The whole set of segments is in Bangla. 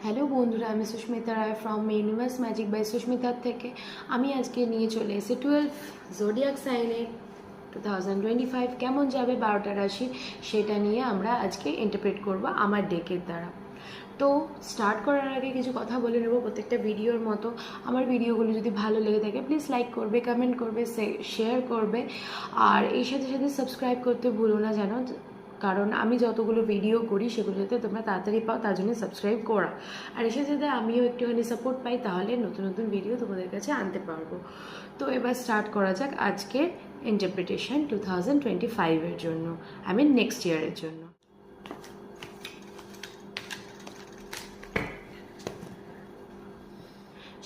হ্যালো বন্ধুরা, আমি সুস্মিতা রায় ফ্রম ইউনিভার্স ম্যাজিক বাই সুস্মিতার থেকে। আমি আজকে নিয়ে চলে এসেছি 12 জোডিয়াক সাইনের 2025 কেমন যাবে 12টা রাশি, সেটা নিয়ে আমরা আজকে ইন্টারপ্রেট করব আমার ডেকের দ্বারা। তো স্টার্ট করার আগে কিছু কথা বলে নেব প্রত্যেকটা ভিডিওর মতো। আমার ভিডিওগুলো যদি ভালো লেগে থাকে প্লিজ লাইক করবে, কমেন্ট করবে, শেয়ার করবে, আর এই সাথে সাথে সাবস্ক্রাইব করতে ভুলো না যেন, কারণ আমি যতগুলো ভিডিও করি সেগুলো যাতে তোমরা তাড়াতাড়ি পাও তার জন্য সাবস্ক্রাইব করা। আর এর সাথে সাথে আমিও একটুখানি সাপোর্ট পাই, তাহলে নতুন নতুন ভিডিও তোমাদের কাছে আনতে পারবো। তো এবার স্টার্ট করা যাক আজকে ইন্টারপ্রিটেশন 2025-এর জন্য, নেক্সট ইয়ারের জন্য।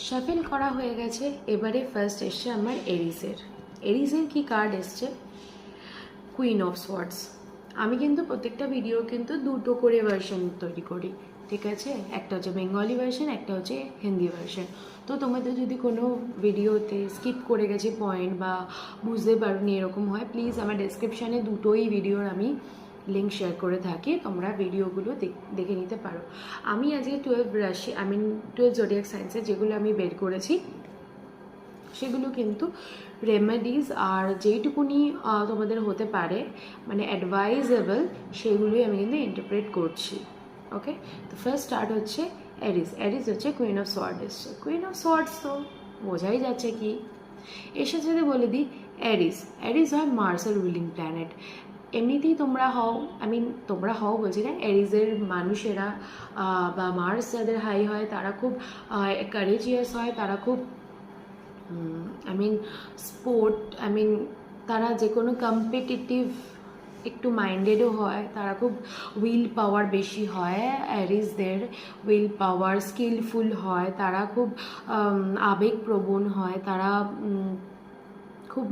শাফেল করা হয়ে গেছে, এবারে ফার্স্ট এসছে আমার এরিজের কি কার্ড এসছে? Queen of swords. আমি কিন্তু প্রত্যেকটা ভিডিও কিন্তু দুটো করে ভার্সন তৈরি করি, ঠিক আছে? একটা হচ্ছে বেঙ্গলি ভার্সন, একটা হচ্ছে হিন্দি ভার্সন। তো তোমাদের যদি কোনো ভিডিওতে স্কিপ করে গেছে পয়েন্ট বা বুঝতে পারোনি এরকম হয়, প্লিজ আমার ডেসক্রিপশানে দুটোই ভিডিওর আমি লিঙ্ক শেয়ার করে থাকি, তোমরা ভিডিওগুলো দেখে নিতে পারো। আমি আজকে 12 জোডিয়াক সায়েন্সের যেগুলো আমি বের করেছি সেগুলো কিন্তু রেমেডিজ আর যেইটুকুনি তোমাদের হতে পারে মানে অ্যাডভাইজেবল, সেগুলোই আমি কিন্তু ইন্টারপ্রেট করছি। ওকে, তো ফার্স্ট স্টার্ট হচ্ছে এরিজ হচ্ছে কুইন অফ সোয়ার্ড এসছে। কুইন অফ সোয়ার্ডস তো বোঝাই যাচ্ছে কি। এর সাথে সাথে বলে দিই, এরিজ হয় মার্সের রুলিং প্ল্যানেট। এমনিতেই তোমরা হও, তোমরা হও বলছি না, এরিজের মানুষেরা বা মার্স যাদের হাই হয় তারা খুব কারেজিয়াস হয়, তারা খুব স্পোর্ট, তারা যে কোনো কম্পিটিটিভ একটু মাইন্ডেডও হয়, তারা খুব উইল পাওয়ার বেশি হয়, অ্যারিজদের উইল পাওয়ার স্কিলফুল হয়, তারা খুব আবেগপ্রবণ হয়, তারা খুব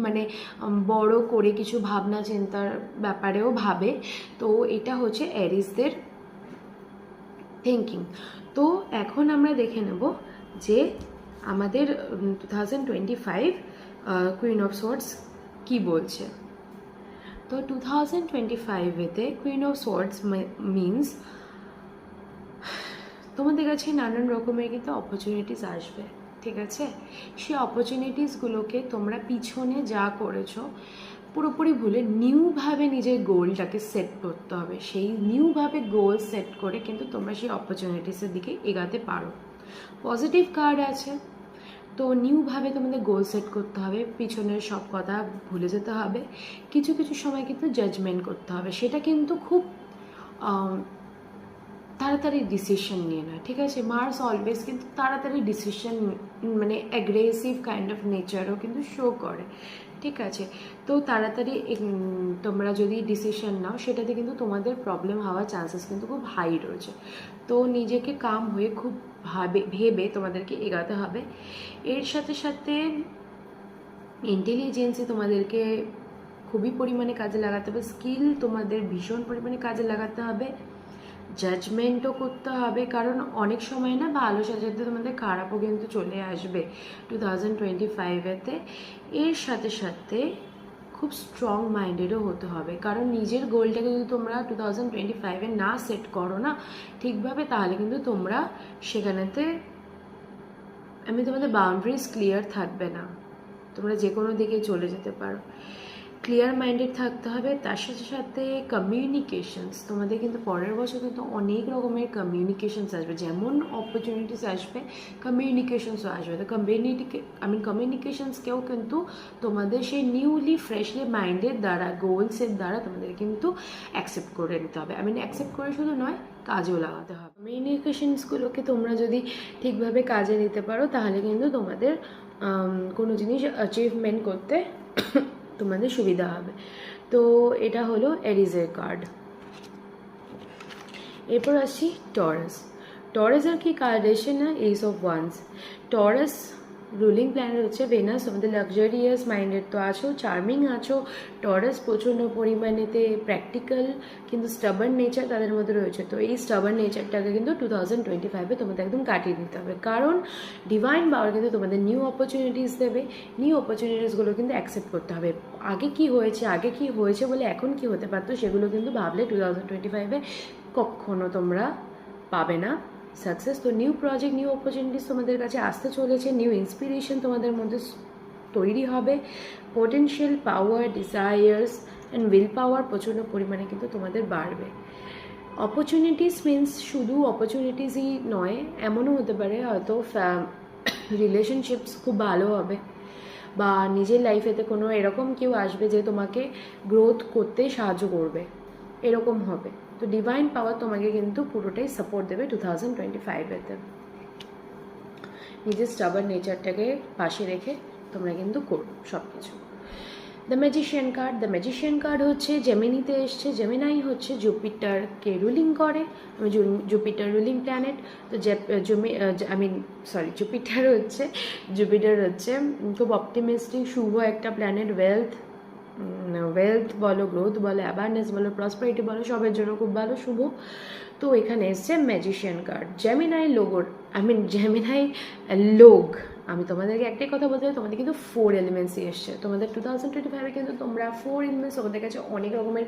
বড় করে কিছু ভাবনা চিন্তার ব্যাপারেও ভাবে। তো এটা হচ্ছে অ্যারিজদের থিঙ্কিং। তো এখন আমরা দেখে নেব যে আমাদের 2025 কুইন অফ সোয়ার্ডস কী বলছে। তো 2025-এতে কুইন অফ সোয়ার্ডস মিনস তোমাদের কাছে নানান রকমের কিন্তু অপরচুনিটিস আসবে, ঠিক আছে? সেই অপরচুনিটিসগুলোকে তোমরা পিছনে যা করেছো পুরোপুরি ভুলে নিউভাবে নিজের গোলটাকে সেট করতে হবে। সেই নিউভাবে গোল সেট করে কিন্তু তোমরা সেই অপরচুনিটিসের দিকে এগাতে পারো। পজিটিভ কার্ড আছে, তো নিউভাবে তোমাদের গোল সেট করতে হবে, পিছনের সব কথা ভুলে যেতে হবে, কিছু কিছু সময় কিন্তু জাজমেন্ট করতে হবে। সেটা কিন্তু খুব তাড়াতাড়ি ডিসিশন নিয়ে না, ঠিক আছে? মার্স অলওয়েজ কিন্তু তাড়াতাড়ি ডিসিশন অ্যাগ্রেসিভ কাইন্ড অফ নেচারও কিন্তু শো করে, ঠিক আছে? তো তাড়াতাড়ি তোমরা যদি ডিসিশন নাও সেটাতে কিন্তু তোমাদের প্রবলেম হওয়ার চান্সেস কিন্তু খুব হাই রয়েছে। তো নিজেকে কাম হয়ে খুব ভেবে তোমাদেরকে এগাতে হবে। এর সাথে সাথে ইন্টেলিজেন্সি তোমাদেরকে খুবই পরিমাণে কাজে লাগাতে হবে, স্কিল তোমাদের ভীষণ পরিমাণে কাজে লাগাতে হবে, জাজমেন্টও করতে হবে, কারণ অনেক সময় না ভালো সাজাতে তোমাদের খারাপও কিন্তু চলে আসবে 2025-এতে। এর সাথে সাথে খুব স্ট্রং মাইন্ডেডও হতে হবে, কারণ নিজের গোলটাকে যদি তোমরা 2025-এ না সেট করো না ঠিকভাবে, তাহলে কিন্তু তোমরা সেখানেতে তোমাদের বাউন্ডারিজ ক্লিয়ার থাকবে না, তোমরা যে কোনো দিকে চলে যেতে পারো। ক্লিয়ার মাইন্ডেড থাকতে হবে। তার সাথে সাথে কমিউনিকেশনস, তোমাদের কিন্তু পরের বছর কিন্তু অনেক রকমের কমিউনিকেশনস আসবে, যেমন অপরচুনিটিস আসবে কমিউনিকেশনসও আসবে। তো কমিউনিকেশনসকেও কিন্তু তোমাদের সেই নিউলি ফ্রেশলি মাইন্ডের দ্বারা গোলসের দ্বারা তোমাদের কিন্তু অ্যাকসেপ্ট করে নিতে হবে। অ্যাকসেপ্ট করে শুধু নয়, কাজেও লাগাতে হবে। কমিউনিকেশনসগুলোকে তোমরা যদি ঠিকভাবে কাজে নিতে পারো তাহলে কিন্তু তোমাদের কোনো জিনিস অ্যাচিভমেন্ট করতে তোমাদের সুবিধা হবে। তো এটা হলো এরিজের কার্ড। এরপর আসছি টরাসের কি কার্ড এসে না? Ace of wands. Taurus ruling planet হচ্ছে ভেনাস। তোমাদের লাক্সারিয়াস মাইন্ডেড তো আছো, চার্মিং আছো। টরাস প্রচণ্ড পরিমাণেতে প্র্যাকটিক্যাল কিন্তু স্টাবার্ন নেচার তাদের মধ্যে রয়েছে। তো এই স্টাবার্ন নেচারটাকে কিন্তু 2025-এ তোমাদের একদম কাটিয়ে দিতে হবে, কারণ ডিভাইন পাওয়ার কিন্তু তোমাদের নিউ অপরচুনিটিস দেবে। নিউ অপরচুনিটিসগুলো কিন্তু অ্যাকসেপ্ট করতে হবে। আগে কি হয়েছে বলে এখন কি হতে পারতো সেগুলো কিন্তু ভাবলে 2025-এ কখনো তোমরা পাবে না সাকসেস। তো নিউ প্রজেক্ট, নিউ অপরচুনিটিস তোমাদের কাছে আসতে চলেছে, নিউ ইন্সপিরেশন তোমাদের মধ্যে তৈরি হবে, potential, power, desires and will পাওয়ার প্রচণ্ড পরিমাণে কিন্তু তোমাদের বাড়বে। অপরচুনিটিস মিনস শুধু অপরচুনিটিসই নয়, এমনও হতে পারে হয়তো রিলেশনশিপস খুব ভালো হবে, বা নিজের লাইফেতে কোনো এরকম কেউ আসবে যে তোমাকে গ্রোথ করতে সাহায্য করবে, এরকম হবে। তো ডিভাইন পাওয়ার তোমাকে কিন্তু পুরোটাই সাপোর্ট দেবে 2025-এতে। নিজের স্টাবার্ন নেচারটাকে পাশে রেখে তোমরা কিন্তু করো সব কিছু। The magician card, the magician card হচ্ছে জেমিনিতে এসছে। জেমিনাই হচ্ছে জুপিটারকে রুলিং করে, জুপিটার রুলিং প্ল্যানেট। তো জুপিটার হচ্ছে খুব অপটিমিস্টিক, শুভ একটা প্ল্যানেট। ওয়েলথ বলো, গ্রোথ বলো, অ্যাবান্ডেন্স বলো, প্রসপারিটি বলো, সবের জন্য খুব ভালো, শুভ। তো এখানে এসছে ম্যাজিশিয়ান কার্ড। জেমিনাই লোগ। আমি তোমাদেরকে একটাই কথা বলতে চাই, তোমাদের কিন্তু 4 এলিমেন্টসই এসছে তোমাদের 2025-এ। কিন্তু তোমরা 4 এলিমেন্টস, তোমাদের কাছে অনেক রকমের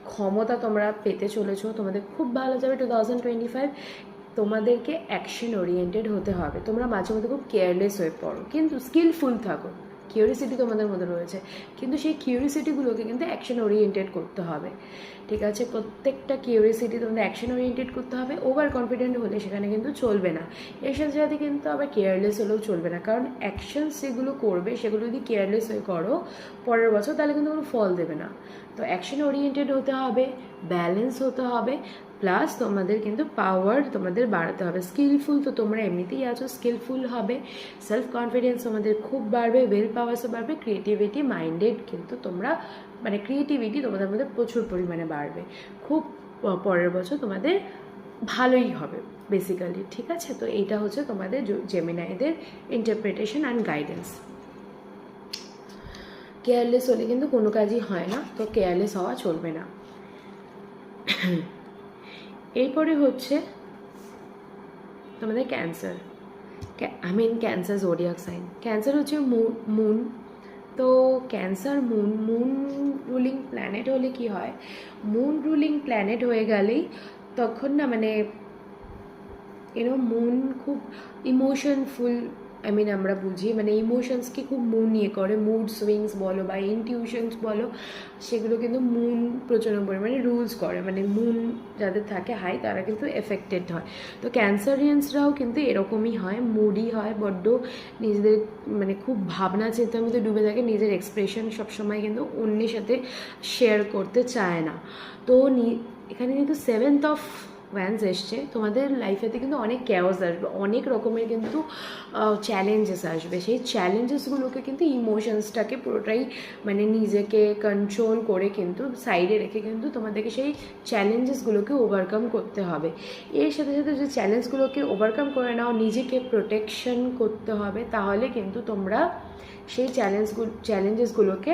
ক্ষমতা তোমরা পেতে চলেছো। তোমাদের খুব ভালো যাবে 2025। তোমাদেরকে অ্যাকশন ওরিয়েন্টেড হতে হবে। তোমরা মাঝে মধ্যে খুব কেয়ারলেস হয়ে পড়ো, কিন্তু স্কিলফুল থাকো। কিউরিসিটি তোমাদের মধ্যে রয়েছে, কিন্তু সেই কিউরিসিটিগুলোকে কিন্তু অ্যাকশন ওরিয়েন্টেড করতে হবে, ঠিক আছে? প্রত্যেকটা কিউরিসিটি তোমাদের অ্যাকশন ওরিয়েন্টেড করতে হবে। ওভার কনফিডেন্ট হলে সেখানে কিন্তু চলবে না, এর সাথে সাথে কিন্তু আবার কেয়ারলেস হলেও চলবে না, কারণ অ্যাকশনস যেগুলো করবে সেগুলো যদি কেয়ারলেস হয়ে করো পরের বছর, তাহলে কিন্তু কোনো ফল দেবে না। তো অ্যাকশন ওরিয়েন্টেড হতে হবে, ব্যালেন্স হতে হবে, প্লাস তোমাদের কিন্তু পাওয়ার তোমাদের বাড়াতে হবে। স্কিলফুল তো তোমরা এমনিতেই আছো, স্কিলফুল হবে, সেলফ কনফিডেন্স তোমাদের খুব বাড়বে, উইল পাওয়ারসও বাড়বে, ক্রিয়েটিভিটি মাইন্ডেড কিন্তু তোমরা, মানে ক্রিয়েটিভিটি তোমাদের মধ্যে প্রচুর পরিমাণে বাড়বে। খুব পরের বছর তোমাদের ভালোই হবে বেসিক্যালি, ঠিক আছে? তো এইটা হচ্ছে তোমাদের জেমিনাইদের ইন্টারপ্রিটেশন অ্যান্ড গাইডেন্স। কেয়ারলেস হলে কিন্তু কোনো কাজই হয় না, তো কেয়ারলেস হওয়া চলবে না। এরপরে হচ্ছে তোমাদের cancer. Cancer zodiac sign. Cancer হচ্ছে মুন। তো ক্যান্সার মুন রুলিং প্ল্যানেট হলে কি হয়, মুন রুলিং প্ল্যানেট হয়ে গেলেই তখন না, মানে মুন খুব ইমোশনফুল, আমরা বুঝি, মানে ইমোশনসকে খুব মুন ইয়ে করে। মুড সুইংস বলো বা ইনটিউশনস বলো, সেগুলো কিন্তু মুন প্রচণ্ড পরিমাণে রুলস করে। মানে মুন যাদের থাকে হাই, তারা কিন্তু এফেক্টেড হয়। তো ক্যান্সারিয়ান্সরাও কিন্তু এরকমই হয়, মুডি হয়, বড্ড নিজেদের মানে খুব ভাবনা চিন্তার মধ্যে ডুবে থাকে, নিজের এক্সপ্রেশন সবসময় কিন্তু অন্যের সাথে শেয়ার করতে চায় না। তো এখানে কিন্তু 7th অফ ওয়ান্স এসছে। তোমাদের লাইফেতে কিন্তু অনেক ক্যাওস আসবে, অনেক রকমের কিন্তু চ্যালেঞ্জেস আসবে। সেই চ্যালেঞ্জেসগুলোকে কিন্তু ইমোশনসটাকে পুরোটাই মানে নিজেকে কন্ট্রোল করে কিন্তু সাইডে রেখে কিন্তু তোমাদেরকে সেই চ্যালেঞ্জেসগুলোকে ওভারকাম করতে হবে। এর সাথে সাথে যে চ্যালেঞ্জগুলোকে ওভারকাম করে নাও, নিজেকে প্রোটেকশন করতে হবে, তাহলে কিন্তু তোমরা সেই চ্যালেঞ্জেসগুলোকে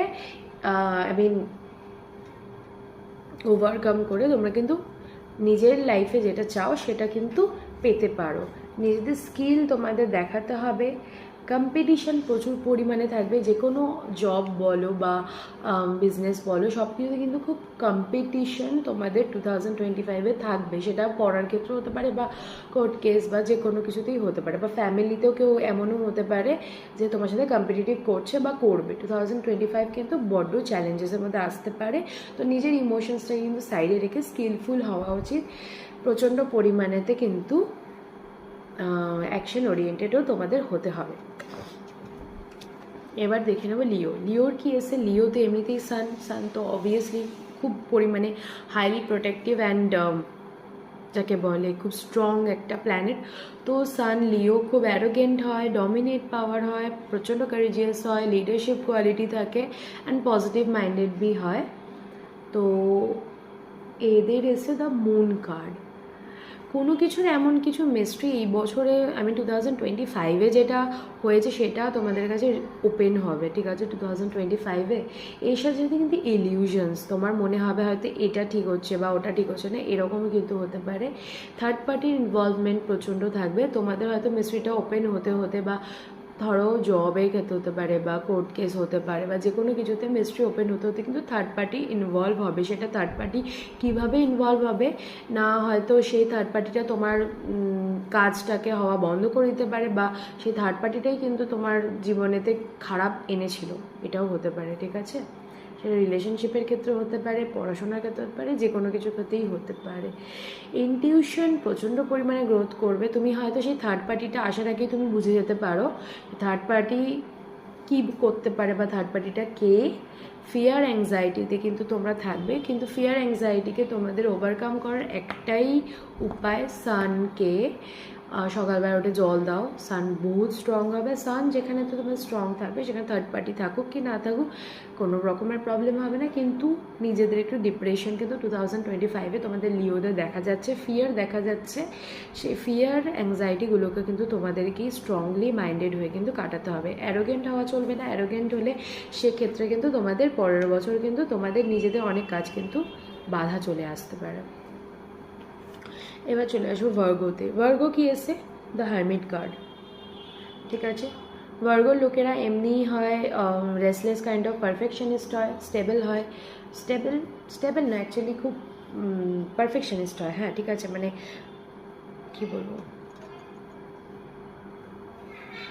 ওভারকাম করে তোমরা কিন্তু নিজের লাইফে যেটা চাও সেটা কিন্তু পেতে পারো। নিজেদের স্কিল তোমাদের দেখাতে হবে। কম্পিটিশান প্রচুর পরিমাণে থাকবে, যে কোনো জব বলো বা বিজনেস বলো, সব কিছুতে কিন্তু খুব কম্পিটিশান তোমাদের 2025-এ থাকবে। সেটা পড়ার ক্ষেত্রে হতে পারে, বা কোর্ট কেস, বা যে কোনো কিছুতেই হতে পারে, বা ফ্যামিলিতেও কেউ এমনও হতে পারে যে তোমার সাথে কম্পিটিটিভ করছে বা করবে। 2025 কিন্তু বড্ড চ্যালেঞ্জেসের মধ্যে আসতে পারে। তো নিজের ইমোশনসটাকে কিন্তু সাইডে রেখে স্কিলফুল হওয়া উচিত। প্রচণ্ড পরিমাণেতে কিন্তু অ্যাকশন ওরিয়েন্টেডও তোমাদের হতে হবে। এবার দেখে নেবো লিওর কি এসে। লিওতে এমনিতেই সান তো অবভিয়াসলি খুব পরিমাণে হাইলি প্রোটেক্টিভ অ্যান্ড যাকে বলে খুব স্ট্রং একটা প্ল্যানেট। তো সান লিও খুব অ্যারোগেন্ট হয়, ডমিনেট পাওয়ার হয়, প্রচণ্ড কারেজিয়াস হয়, লিডারশিপ কোয়ালিটি থাকে অ্যান্ড পজিটিভ মাইন্ডেড বি হয়। তো এদের এসে দ্য মুন কার্ড। কোনো কিছুর এমন কিছু মিস্ট্রি এই বছরে 2025-এ যেটা হয়েছে সেটা তোমাদের কাছে ওপেন হবে, ঠিক আছে? 2025-এ এর সাথে সাথে কিন্তু ইলিউশনস, তোমার মনে হবে হয়তো এটা ঠিক হচ্ছে বা ওটা ঠিক হচ্ছে না, এরকমও কিন্তু হতে পারে। থার্ড পার্টির ইনভলভমেন্ট প্রচণ্ড থাকবে, তোমাদের হয়তো মিস্ট্রিটা ওপেন হতে হতে বা ধরো জবের ক্ষেত্রে হতে পারে বা কোর্ট কেস হতে পারে বা যে কোনো কিছুতে মিস্ট্রি ওপেন হতে হতে কিন্তু থার্ড পার্টি ইনভলভ হবে। সেটা থার্ড পার্টি কীভাবে ইনভলভ হবে না, হয়তো সেই থার্ড পার্টিটা তোমার কাজটাকে হওয়া বন্ধ করে দিতে পারে, বা সেই থার্ড পার্টিটাই কিন্তু তোমার জীবনেতে খারাপ এনেছিল, এটাও হতে পারে। ঠিক আছে, সেটা রিলেশনশিপের ক্ষেত্রে হতে পারে, পড়াশোনার ক্ষেত্রে হতে পারে, যে কোনো কিছু ক্ষেত্রেই হতে পারে। ইনটিউশন প্রচণ্ড পরিমাণে গ্রোথ করবে। তুমি হয়তো সেই থার্ড পার্টিটা আসার আগেই তুমি বুঝে যেতে পারো থার্ড পার্টি কী করতে পারে বা থার্ড পার্টিটা কে। ফিয়ার অ্যাংজাইটিতে কিন্তু তোমরা থাকবে, কিন্তু ফিয়ার অ্যাংজাইটিকে তোমাদের ওভারকাম করার একটাই উপায়, সানকে সকালবেলা উঠে জল দাও। সান বহুত স্ট্রং হবে। সান যেখানে তো তোমার স্ট্রং থাকবে সেখানে থার্ড পার্টি থাকুক কি না থাকুক কোনো রকমের প্রবলেম হবে না। কিন্তু নিজেদের একটু ডিপ্রেশন কিন্তু 2025-এ তোমাদের লিওদের দেখা যাচ্ছে, ফিয়ার দেখা যাচ্ছে। সেই ফিয়ার অ্যাংজাইটিগুলোকে কিন্তু তোমাদেরকেই স্ট্রংলি মাইন্ডেড হয়ে কিন্তু কাটাতে হবে। অ্যারোগেন্ট হওয়া চলবে না। অ্যারোগেন্ট হলে সেক্ষেত্রে কিন্তু তোমাদের পরের বছর কিন্তু তোমাদের নিজেদের অনেক কাজ কিন্তু বাধা চলে আসতে পারে। এবার চলে আসবো ভার্গোতে। ভার্গো কি এসে? The hermit card. ঠিক আছে, ভার্গোর লোকেরা এমনিই হয় রেসলেস কাইন্ড অফ পারফেকশনিস্ট হয়, স্টেবল হয়। স্টেবল না, অ্যাকচুয়ালি খুব পারফেকশনিস্ট হয়। হ্যাঁ ঠিক আছে, মানে কি বলবো,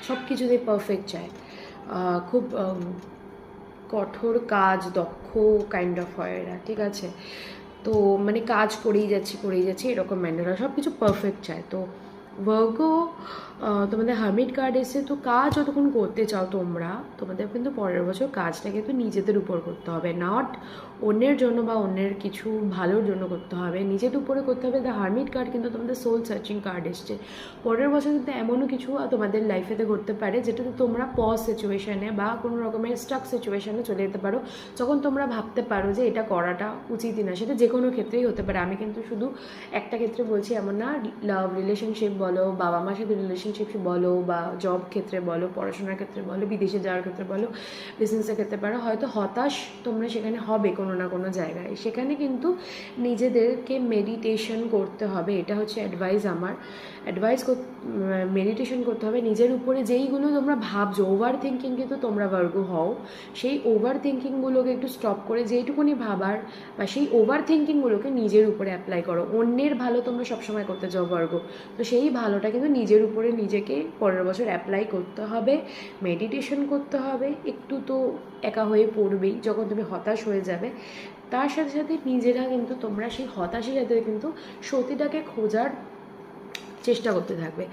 সব কিছুতেই পারফেক্ট চায়, খুব কঠোর কাজ দক্ষ কাইন্ড অফ হয় এরা। ঠিক আছে, তো মানে কাজ করেই যাচ্ছি এরকম ম্যানেরা, সব কিছু পারফেক্ট চায়। তো ভার্গো তোমাদের হারমিট কার্ড এসে, তো কাজ যতক্ষণ করতে চাও তোমরা, তোমাদের কিন্তু পরের বছর কাজটা কিন্তু নিজেদের উপর করতে হবে, নট অন্যের জন্য বা অন্যের কিছু ভালোর জন্য করতে হবে, নিজেদের উপরে করতে হবে। দ্য হারমিট কার্ড কিন্তু তোমাদের সোল সার্চিং কার্ড এসছে। পরের বছর কিন্তু এমনও কিছু তোমাদের লাইফেতে ঘটতে পারে যেটাতে তোমরা পজ সিচুয়েশানে বা কোনো রকমের স্টাক সিচুয়েশানে চলে যেতে পারো, যখন তোমরা ভাবতে পারো যে এটা করাটা উচিতই না। সেটা যে কোনো ক্ষেত্রেই হতে পারে, আমি কিন্তু শুধু একটা ক্ষেত্রে বলছি এমন না। লাভ রিলেশনশিপ বলো, বাবা মার সাথে রিলেশনশিপ বলো, বা জব ক্ষেত্রে বলো, পড়াশোনার ক্ষেত্রে বলো, বিদেশে যাওয়ার ক্ষেত্রে বলো, বিজনেসের ক্ষেত্রে পারো, হয়তো হতাশ তোমরা সেখানে হবে কোনো না কোনো জায়গায়। সেখানে কিন্তু নিজেদেরকে মেডিটেশন করতে হবে। এটা হচ্ছে আমার অ্যাডভাইস। মেডিটেশন করতে হবে নিজের উপরে। যেইগুলো তোমরা ভাবছো, ওভার থিঙ্কিং কিন্তু তোমরা ভার্গো হও, সেই ওভার থিঙ্কিংগুলোকে একটু স্টপ করে যেইটুকুনি ভাবার বা সেই ওভার থিঙ্কিংগুলোকে নিজের উপরে অ্যাপ্লাই করো। অন্যের ভালো তোমরা সবসময় করতে চাও ভার্গো, তো সেই ভালোটা কিন্তু নিজের উপরে নিজেকে পরের বছর অ্যাপ্লাই করতে হবে। মেডিটেশন করতে হবে, একটু তো একা হয়ে পড়বেই যখন তুমি হতাশ হয়ে যাবে। তার সাথে সাথে নিজেরা কিন্তু তোমরা সেই হতাশের সাথে কিন্তু সত্যিটাকে খোঁজার চেষ্টা করতে থাকবে।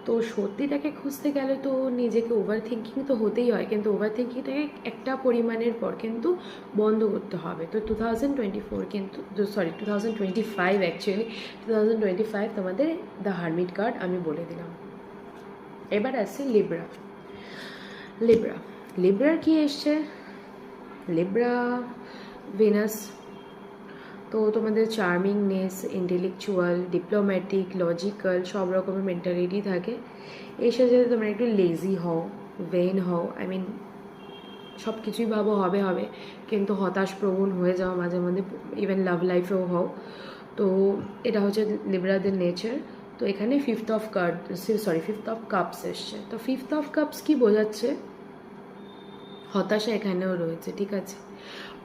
তো সত্যিটাকে খুঁজতে গেলে তো নিজেকে ওভার থিঙ্কিং তো হতেই হয়, কিন্তু ওভার থিঙ্কিংটাকে একটা পরিমাণের পর কিন্তু বন্ধ করতে হবে। তো 2024 কিন্তু 2025 অ্যাকচুয়ালি 2025 তোমাদের দ্য হারমিট কার্ড আমি বলে দিলাম। এবার আসছে লিব্রার কি এসছে? Libra Venus. তো তোমাদের চার্মিংনেস, ইন্টেলেকচুয়াল, ডিপ্লোম্যাটিক, লজিক্যাল সব রকমের মেন্টালিটি থাকে। এর সাথে সাথে তোমরা একটু লেজি হও, ভেন হও, সব কিছুই ভাবো হবে, কিন্তু হতাশ প্রবণ হয়ে যাও মাঝে মধ্যে, ইভেন লাভ লাইফেও হও। তো এটা হচ্ছে লিব্রাদের নেচার। তো এখানে ফিফথ অফ কাপস এসছে। তো ফিফথ অফ কাপস কি বোঝাচ্ছে? হতাশা এখানেও রয়েছে। ঠিক আছে,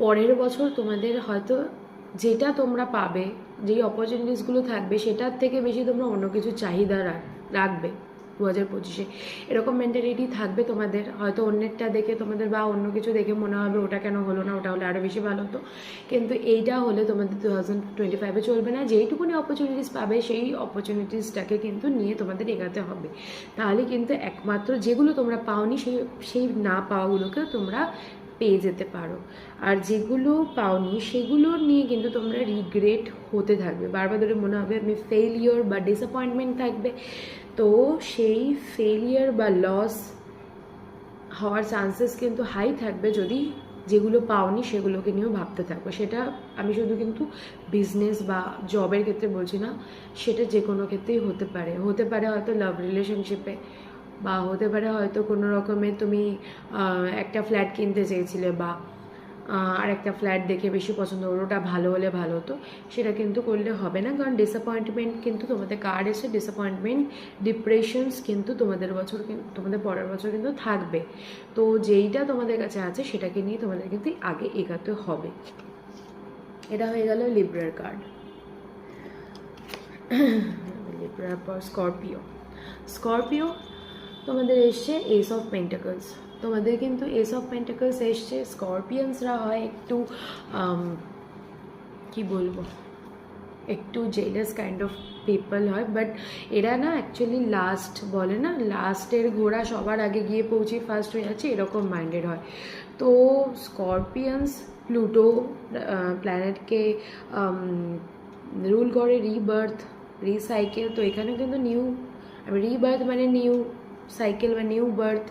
পরের বছর তোমাদের হয়তো যেটা তোমরা পাবে, যেই অপরচুনিটিসগুলো থাকবে, সেটার থেকে বেশি তোমরা অন্য কিছু চাহিদা রাখবে 2025-এ। এরকম মেন্টালিটি থাকবে তোমাদের। হয়তো অন্যেরটা দেখে তোমাদের বা অন্য কিছু দেখে মনে হবে ওটা কেন হলো না, ওটা হলে আরও বেশি ভালো হতো, কিন্তু এইটা হলে তোমাদের 2025-এ চলবে না। যেইটুকুনি অপরচুনিটিস পাবে সেই অপরচুনিটিসটাকে কিন্তু নিয়ে তোমাদের এগাতে হবে। তাহলে কিন্তু একমাত্র যেগুলো তোমরা পাওনি সেই না পাওয়াগুলোকেও তোমরা পেয়ে যেতে পারো। আর যেগুলো পাওনি সেগুলো নিয়ে কিন্তু তোমরা রিগ্রেট হতে থাকবে, বারবার ধরে মনে হবে আমি ফেইলিওর বা ডিসঅ্যাপয়েন্টমেন্ট থাকবে। তো সেই ফেইলিয়ার বা লস হওয়ার চান্সেস কিন্তু হাই থাকবে যদি যেগুলো পাওনি সেগুলোকে নিয়েও ভাবতে থাকবে। সেটা আমি শুধু কিন্তু বিজনেস বা জবের ক্ষেত্রে বলছি না, সেটা যে কোনো ক্ষেত্রেই হতে পারে হয়তো লাভ রিলেশনশিপে, বা হতে পারে হয়তো কোনো রকমের তুমি একটা ফ্ল্যাট কিনতে চেয়েছিলে, বা আর একটা ফ্ল্যাট দেখে বেশি পছন্দ করো, ওটা ভালো হলে ভালো হতো, সেটা কিন্তু করলে হবে না। কারণ ডিসঅ্যাপয়েন্টমেন্ট কিন্তু তোমাদের কার্ড এসে, ডিসঅ্যাপয়েন্টমেন্ট ডিপ্রেশনস কিন্তু তোমাদের তোমাদের পরের বছর কিন্তু থাকবে। তো যেইটা তোমাদের কাছে আছে সেটাকে নিয়ে তোমাদের কিন্তু আগে এগাতে হবে। এটা হয়ে গেল লিব্রার কার্ড। লিব্রার পর স্করপিও তোমাদের এসছে এস অফ পেন্টাকলস। তোমাদের কিন্তু এস অফ পেন্টাকলস এসছে। স্করপিয়ানসরা হয় একটু কি বলবো, একটু জেলাস কাইন্ড অফ পিপল হয়, বাট এরা না অ্যাকচুয়ালি লাস্ট বলে না, লাস্টের ঘোড়া সবার আগে গিয়ে পৌঁছে ফার্স্ট হয়ে যাচ্ছে, এরকম মাইন্ডেড হয়। তো স্করপিয়ানস প্লুটো প্ল্যানেটকে রুল করে, রিবার্থ, রিসাইকেল। তো এখানে কিন্তু রিবার্থ মানে নিউ সাইকেল বা নিউ বার্থ,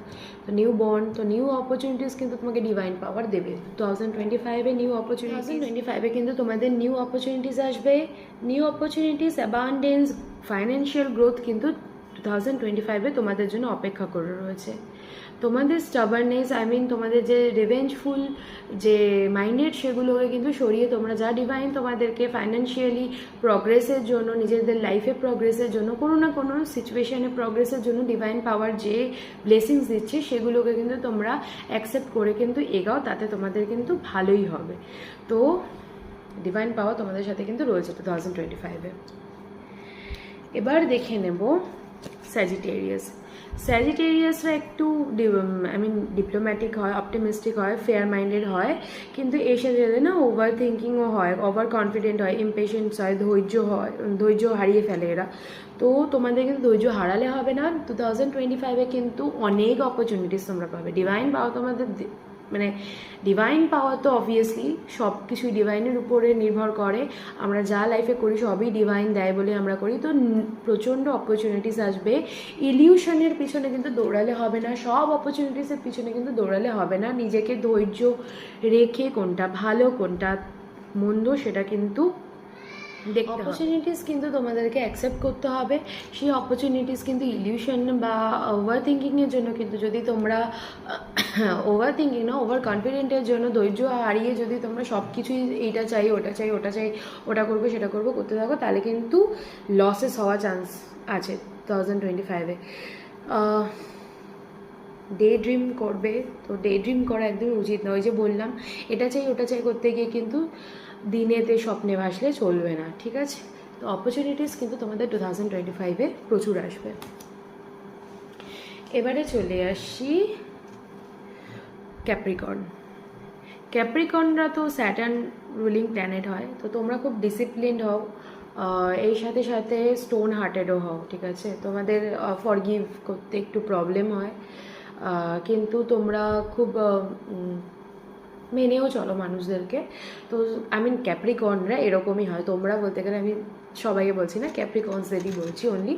তো নিউ বর্ন, তো নিউ অপরচুনিটিস কিন্তু তোমাকে ডিভাইন পাওয়ার দেবে 2025-এ। নিউ অপরচুনিটিস 2025-এ কিন্তু তোমাদের নিউ অপরচুনিটিস আসবে, new opportunities, abundance, financial growth কিন্তু 2025-এ তোমাদের জন্য অপেক্ষা করে রয়েছে। তোমাদের স্টাবারনেস, তোমাদের যে রিভেঞ্জফুল যে মাইন্ডেড, সেগুলোকে কিন্তু সরিয়ে তোমরা যা ডিভাইন তোমাদেরকে ফাইন্যান্সিয়ালি প্রগ্রেসের জন্য, নিজেদের লাইফে প্রগ্রেসের জন্য, কোনো না কোনো সিচুয়েশনে প্রগ্রেসের জন্য ডিভাইন পাওয়ার যে ব্লেসিংস দিচ্ছে, সেগুলোকে কিন্তু তোমরা অ্যাকসেপ্ট করে কিন্তু এগাও, তাতে তোমাদের কিন্তু ভালোই হবে। তো ডিভাইন পাওয়ার তোমাদের সাথে কিন্তু রয়েছে 2025-এ। এবার দেখে নেব স্যাজিটেরিয়াসরা একটু ডিপ্লোম্যাটিক হয়, অপটিমিস্টিক হয়, ফেয়ার মাইন্ডেড হয়, কিন্তু এর সাথে সাথে না ওভার থিঙ্কিংও হয়, ওভার কনফিডেন্ট হয়, ইমপেশেন্স হয়, ধৈর্য হারিয়ে ফেলে এরা। তো তোমাদের কিন্তু ধৈর্য হারালে হবে না। 2025-এ কিন্তু অনেক অপরচুনিটিস তোমরা পাবে। ডিভাইন পাওয়া তোমাদের ডিভাইন পাওয়া তো অবভিয়াসলি সব কিছুই ডিভাইনের উপরে নির্ভর করে। আমরা যা লাইফে করি সবই ডিভাইন দেয় বলে আমরা করি। তো প্রচণ্ড অপরচুনিটিস আসবে। ইলিউশনের পিছনে কিন্তু দৌড়ালে হবে না, সব অপরচুনিটিসের পিছনে কিন্তু দৌড়ালে হবে না। নিজেকে ধৈর্য রেখে কোনটা ভালো কোনটা মন্দ সেটা কিন্তু দেখতে হবে। অপরচুনিটিস কিন্তু তোমাদেরকে অ্যাকসেপ্ট করতে হবে। সেই অপরচুনিটিস কিন্তু ইলিউশন বা ওভার থিঙ্কিংয়ের জন্য কিন্তু, যদি তোমরা ওভার থিঙ্কিং না, ওভার কনফিডেন্টের জন্য ধৈর্য হারিয়ে যদি তোমরা সব কিছুই এইটা চাই ওটা চাই ওটা চাই, ওটা করবো সেটা করবো করতে থাকো, তাহলে কিন্তু লসেস হওয়ার চান্স আছে 2025-এ। ডে ড্রিম করবে, তো ডে ড্রিম করা একদমই উচিত নয়। ওই যে বললাম এটা চাই ওটা চাই করতে গিয়ে কিন্তু দিনেতে স্বপ্নে ভাসলে চলবে না, ঠিক আছে? তো অপরচুনিটিস কিন্তু তোমাদের 2025-এ প্রচুর আসবে। এবারে চলে আসি ক্যাপ্রিকর্নরা তো স্যাটার্ন রুলিং প্ল্যানেট হয়। তো তোমরা খুব ডিসিপ্লিনড হও, এই সাথে সাথে স্টোন হার্টেডও হও, ঠিক আছে? তোমাদের ফরগিভ করতে একটু প্রবলেম হয়, কিন্তু তোমরা খুব মেনেও চলো মানুষদেরকে। তো ক্যাপ্রিকর্নরা এরকমই হয়। তোমরা বলতে গেলে আমি সবাইকে বলছি না, ক্যাপ্রিকর্নসদেরই বলছি অনলি।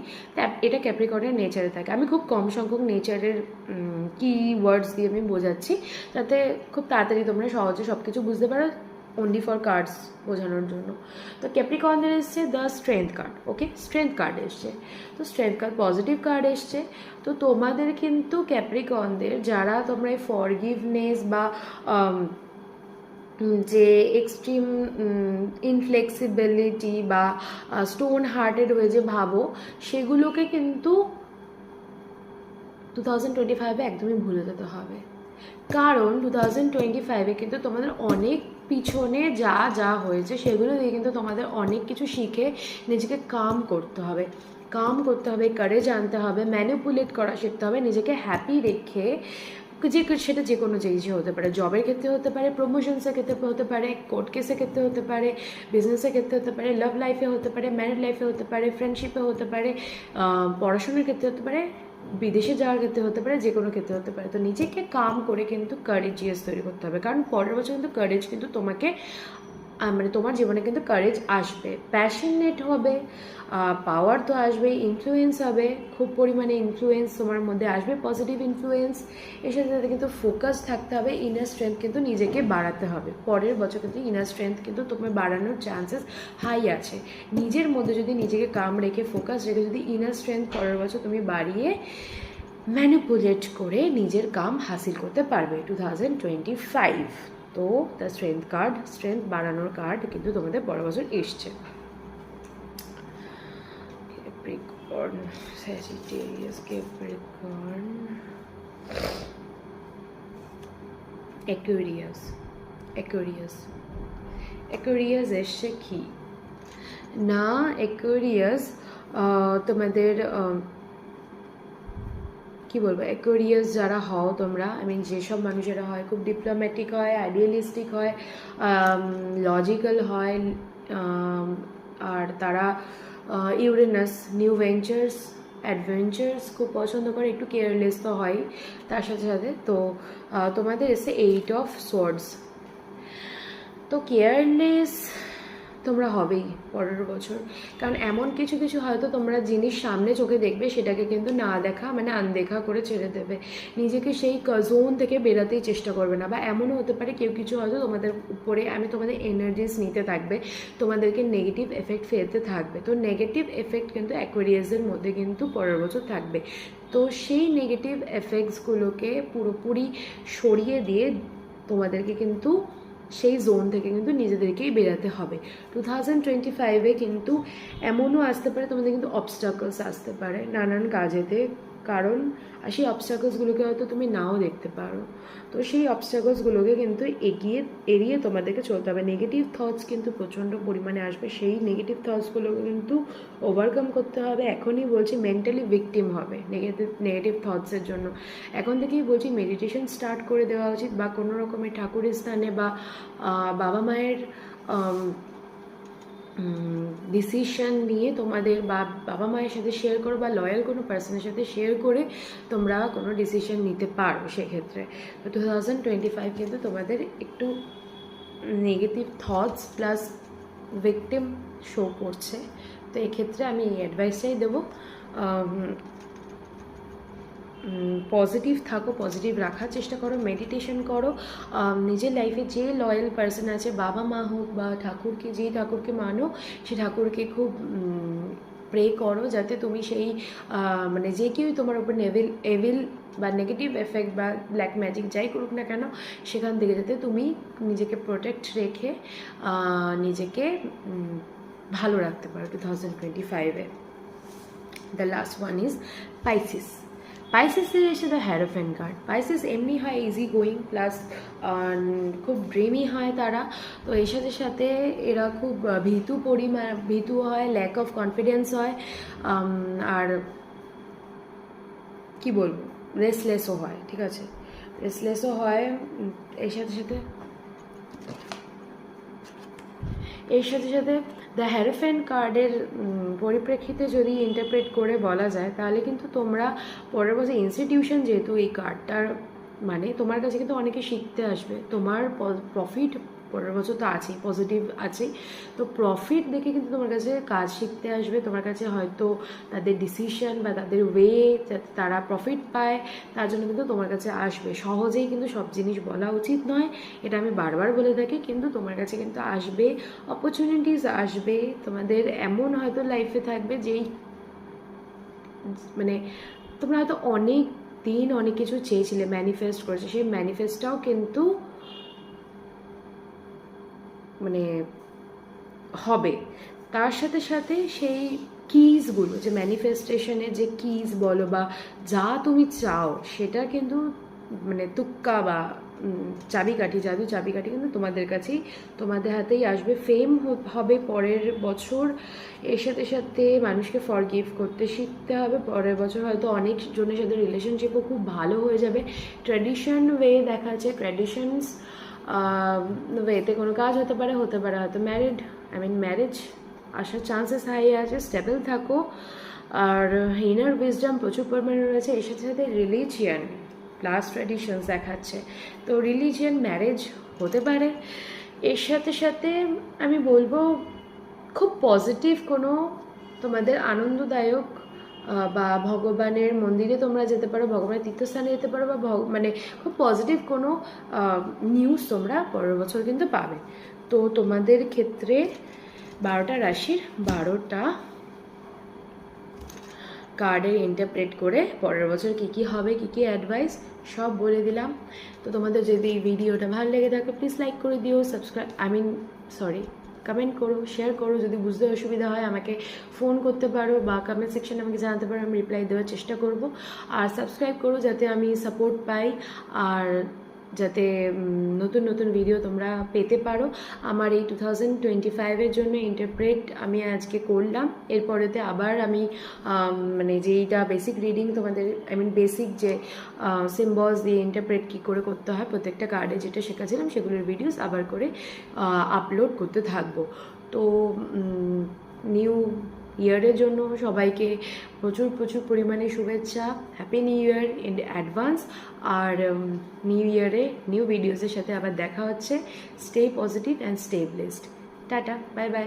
এটা ক্যাপ্রিকর্নের নেচারে থাকে। আমি খুব কম সংখ্যক নেচারের কি ওয়ার্ডস দিয়ে আমি বোঝাচ্ছি, যাতে খুব তাড়াতাড়ি তোমরা সহজে সব কিছু বুঝতে পারো, অনলি ফর কার্ডস বোঝানোর জন্য। তো ক্যাপ্রিকর্নের এসছে the strength card. Okay, strength card এসছে, তো স্ট্রেংথ কার্ড পজিটিভ কার্ড এসছে। তো তোমাদের কিন্তু ক্যাপ্রিকর্নদের, যারা তোমরা এই ফরগিভনেস বা যে এক্সট্রিম ইনফ্লেক্সিবিলিটি বা স্টোন হার্টেড হয়ে যে ভাবো, সেগুলোকে কিন্তু 2025-এ একদমই ভুলে যেতে হবে। কারণ 2025-এ কিন্তু তোমাদের অনেক পিছনে যা যা হয়েছে সেগুলো দিয়ে কিন্তু তোমাদের অনেক কিছু শিখে নিজেকে কাম করতে হবে, কারেজ আনতে হবে, ম্যানিপুলেট করা শিখতে হবে, নিজেকে হ্যাপি রেখে সেটা যে কোনো জিনিসে হতে পারে। জবের ক্ষেত্রে হতে পারে, প্রমোশনসের ক্ষেত্রে হতে পারে, কোর্ট কেসের ক্ষেত্রে হতে পারে, বিজনেসের ক্ষেত্রে হতে পারে, লাভ লাইফে হতে পারে, ম্যারিড লাইফে হতে পারে, ফ্রেন্ডশিপে হতে পারে, পড়াশোনার ক্ষেত্রে হতে পারে, বিদেশে যাওয়ার ক্ষেত্রে হতে পারে, যে কোনো ক্ষেত্রে হতে পারে। তো নিজেকে কাম করে কিন্তু কারেজিয়াস তৈরি করতে হবে, কারণ পরের বছর কিন্তু কারেজ কিন্তু তোমাকে তোমার জীবনে কিন্তু কারেজ আসবে, প্যাশনেট হবে, পাওয়ার তো আসবেই, ইনফ্লুয়েন্স হবে, খুব পরিমাণে ইনফ্লুয়েন্স তোমার মধ্যে আসবে, পজিটিভ ইনফ্লুয়েন্স। এর সাথে সাথে কিন্তু ফোকাস থাকতে হবে, ইনার স্ট্রেংথ কিন্তু নিজেকে বাড়াতে হবে। পরের বছর কিন্তু ইনার স্ট্রেংথ কিন্তু তোমার বাড়ানোর চান্সেস হাই আছে। নিজের মধ্যে যদি নিজেকে কাম রেখে ফোকাস রেখে যদি ইনার স্ট্রেংথ পরের বছর তুমি বাড়িয়ে ম্যানিপুলেট করে নিজের কাম হাসিল করতে পারবে 2025। তো দ্য স্ট্রেংথ কার্ড, স্ট্রেংথ বাড়ানোর কার্ড কিন্তু তোমাদের পরের বছর এসছে। Capricorn, Sagittarius, Capricorn, Aquarius, Aquarius, Aquarius এসছে কি না, Aquarius তোমাদের কি বলবো, অ্যাকোয়ারিয়াস যারা হও তোমরা, আই মিন যেসব মানুষেরা হয় খুব ডিপ্লোম্যাটিক হয়, আইডিয়ালিস্টিক হয়, লজিক্যাল হয়, আর তারা ইউরেনাস, নিউ ভেঞ্চার্স, অ্যাডভেঞ্চার্স খুব পছন্দ করে, একটু কেয়ারলেস তো হয় তার সাথে সাথে। তো তোমাদের এসে 8 অফ সোয়ার্ডস। তো কেয়ারলেস তোমরা হবেই পরের বছর, কারণ এমন কিছু কিছু হয়তো তোমরা জিনিস সামনে চোখে দেখবে, সেটাকে কিন্তু না দেখা মানে আনদেখা করে ছেড়ে দেবে, নিজেকে সেই জোন থেকে বেরাতেই চেষ্টা করবে না। বা এমনও হতে পারে কেউ কিছু হয়তো তোমাদের উপরে, আমি তোমাদের এনার্জিস নিতে থাকবে, তোমাদেরকে নেগেটিভ এফেক্ট ফেলতে থাকবে। তো নেগেটিভ এফেক্ট কিন্তু অ্যাকোয়ারিয়াসের মধ্যে কিন্তু পরের বছর থাকবে। তো সেই নেগেটিভ এফেক্টসগুলোকে পুরোপুরি সরিয়ে দিয়ে তোমাদেরকে কিন্তু সেই জোন থেকে কিন্তু নিজেদেরকেই বেরাতে হবে। 2025-এ কিন্তু এমনও আসতে পারে তোমাদের কিন্তু অবস্টাকলস আসতে পারে নানান কাজেতে, কারণ সেই অবস্টাকলসগুলোকে হয়তো তুমি নাও দেখতে পারো। তো সেই অবস্টাকলসগুলোকে কিন্তু এড়িয়ে তোমাদেরকে চলতে হবে। নেগেটিভ থটস কিন্তু প্রচণ্ড পরিমাণে আসবে, সেই নেগেটিভ থটসগুলোকে কিন্তু ওভারকাম করতে হবে। এখনই বলছি মেন্টালি ভিকটিম হবে নেগেটিভ থটসের জন্য। এখন থেকেই বলছি মেডিটেশন স্টার্ট করে দেওয়া উচিত, বা কোনো রকমের ঠাকুরের স্থানে বা বাবা মায়ের ডিসিশন নিয়ে তোমাদের বাবা মায়ের সাথে শেয়ার করো, বা লয়াল কোনো পার্সনের সাথে শেয়ার করে তোমরা কোনো ডিসিশন নিতে পারো সেক্ষেত্রে। তো 2025 কিন্তু তোমাদের একটু negative thoughts plus victim show করছে। তো এক্ষেত্রে আমি এই অ্যাডভাইসটাই দেবো, পজিটিভ থাকো, পজিটিভ রাখার চেষ্টা করো, মেডিটেশন করো, নিজের লাইফে যে লয়াল পার্সন আছে, বাবা মা হোক বা ঠাকুরকে, যেই ঠাকুরকে মানো সে ঠাকুরকে খুব প্রে করো, যাতে তুমি সেই মানে যে কেউ তোমার উপর এভিল বা নেগেটিভ এফেক্ট বা ব্ল্যাক ম্যাজিক যাই করুক না কেন, সেখান থেকে যাতে তুমি নিজেকে প্রোটেক্ট রেখে নিজেকে ভালো রাখতে পারো 2025-এ। The last one is Pisces. পাইসিসের এসে দ্য হ্যারোফ্যান্ট কার্ড। পাইসিস এমনি হয় ইজি গোয়িং প্লাস খুব ড্রিমি হয় তারা। তো এর সাথে সাথে এরা খুব ভীতু হয়, ল্যাক অফ কনফিডেন্স হয়, আর কি বলবো, রেসলেসও হয়, ঠিক আছে, রেসলেসও হয়। এর সাথে সাথে দ্য হ্যারোফ্যান্ট কার্ডের পরিপ্রেক্ষিতে যদি ইন্টারপ্রেট করে বলা যায়, তাহলে কিন্তু তোমরা পরের বছর ইনস্টিটিউশন, যেহেতু এই কার্ডটার মানে তোমার কাছে কিন্তু অনেকে শিখতে আসবে, তোমার প্রফিট পরের বছর তো আছেই, পজিটিভ আছেই, তো প্রফিট দেখে কিন্তু তোমার কাছে কাজ শিখতে আসবে, তোমার কাছে হয়তো তাদের ডিসিশন বা তাদের ওয়ে যাতে তারা প্রফিট পায় তার জন্য কিন্তু তোমার কাছে আসবে। সহজেই কিন্তু সব জিনিস বলা উচিত নয়, এটা আমি বারবার বলে থাকি, কিন্তু তোমার কাছে কিন্তু আসবে, অপরচুনিটিস আসবে, তোমাদের এমন হয়তো লাইফে থাকবে যেই মানে তোমরা হয়তো অনেক দিন অনেক কিছু চেয়েছিলে, ম্যানিফেস্ট করেছে, সেই ম্যানিফেস্টটাও কিন্তু মানে হবে। তার সাথে সাথে সেই কিজগুলো, যে ম্যানিফেস্টেশনের যে কিজ বলো বা যা তুমি চাও, সেটা কিন্তু মানে তুক্কা বা চাবিকাঠি, জাদু চাবিকাঠি কিন্তু তোমাদের কাছেই, তোমাদের হাতেই আসবে। ফেম হবে পরের বছর। এর সাথে সাথে মানুষকে ফরগিভ করতে শিখতে হবে পরের বছর। হয়তো অনেক জনের সাথে রিলেশনশিপও খুব ভালো হয়ে যাবে। ট্র্যাডিশন ওয়ে দেখা যাচ্ছে, ট্র্যাডিশনস ওয়েতে কোনো কাজ হতে পারে হয়তো ম্যারেজ আসার চান্সেস হাই আছে। স্টেবল থাকো, আর ইনার উইজডম প্রচুর পরিমাণে রয়েছে। এর সাথে সাথে রিলিজিয়ান প্লাস ট্র্যাডিশনস দেখাচ্ছে, তো রিলিজিয়ান ম্যারেজ হতে পারে। এর সাথে সাথে আমি বলবো খুব পজিটিভ কোনো তোমাদের আনন্দদায়ক বা ভগবানের মন্দিরে তোমরা যেতে পারো, ভগবানের তীর্থস্থানে যেতে পারো, বা মানে খুব পজিটিভ কোনো নিউজ তোমরা পরের বছর কিন্তু পাবে। তো তোমাদের ক্ষেত্রে 12টা রাশির 12টা কার্ডে ইন্টারপ্রেট করে পরের বছর কী কী হবে, কী কী অ্যাডভাইস সব বলে দিলাম। তো তোমাদের যদি এই ভিডিওটা ভালো লেগে থাকে প্লিজ লাইক করে দিও, কমেন্ট করো, শেয়ার করো। যদি বুঝতে অসুবিধা হয় আমাকে ফোন করতে পারো বা কমেন্ট সেকশনে আমাকে জানাতে পারো, আমি রিপ্লাই দেওয়ার চেষ্টা করব। আর সাবস্ক্রাইব করো যাতে আমি সাপোর্ট পাই আর যাতে নতুন নতুন ভিডিও তোমরা পেতে পারো। আমার এই 2025-এর জন্য ইন্টারপ্রেট আমি আজকে করলাম। এরপরেতে আবার আমি মানে যেইটা বেসিক রিডিং তোমাদের বেসিক যে সিম্বলস দিয়ে ইন্টারপ্রেট কী করে করতে হয় প্রত্যেকটা কার্ডে যেটা শেখাছিলাম সেগুলোর ভিডিওস আবার করে আপলোড করতে থাকবো। তো নিউ ইয়ারের জন্য সবাইকে প্রচুর প্রচুর পরিমাণে শুভেচ্ছা, happy new year in advance. আর নিউ ইয়ারে নিউ ভিডিওসের সাথে আবার দেখা হচ্ছে। Stay positive and stay blessed. টাটা, বাই বাই।